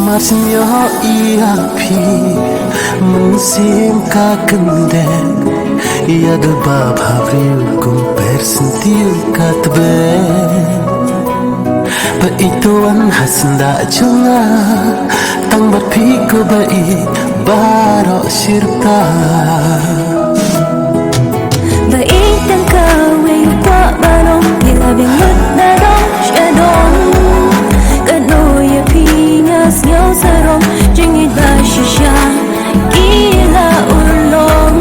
Masnya iya pi mensim kakende iya deba bhabriu kum persentiu katbe ba ituan hasnda jonga tang berpi ko bai baro sirta ba itang kawe pa barong dilabing na dong shadong kanoya pinyas nhau sarong jingit ba shisha gila ulong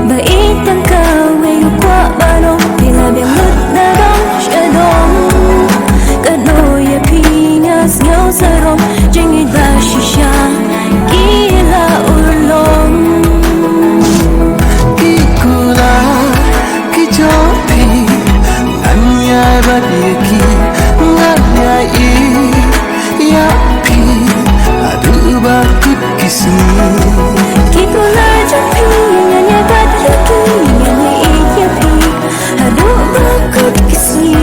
ba itang kawe pa barong dilabing na dong shadong kanoya pinyas nhau sarong jingit ba shisha gila ulong Yaki ngayai ya pi adu bakut kisni kikula japi nanya bat yaki nanya ya pi adu bakut kisni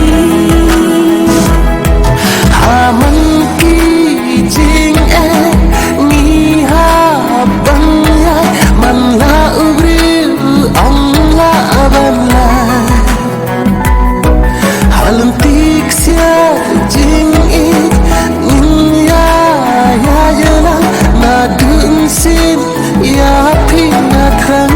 haman ki jing ngi ha bang ya man la ubri ang la ban la Alentik sia jing i ya ya ya na dun sim ya pinatran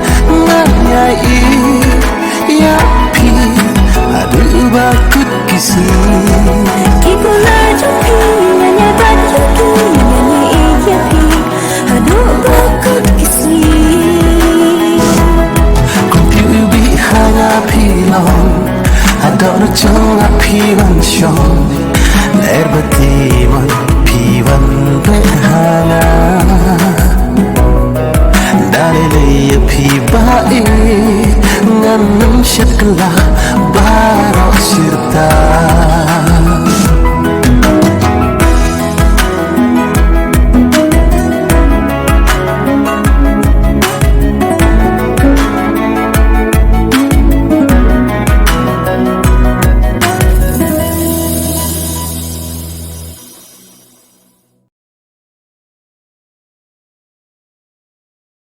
Yaki ngayai ya pi adu bakut kisni kikula japi nanya bat yaki nanya ya pi adu bakut kisni kumpiu bi hanya pilon ador chong apiwan shong erbatiman piwan behana Dalile pi bai nganam shakla baro sirta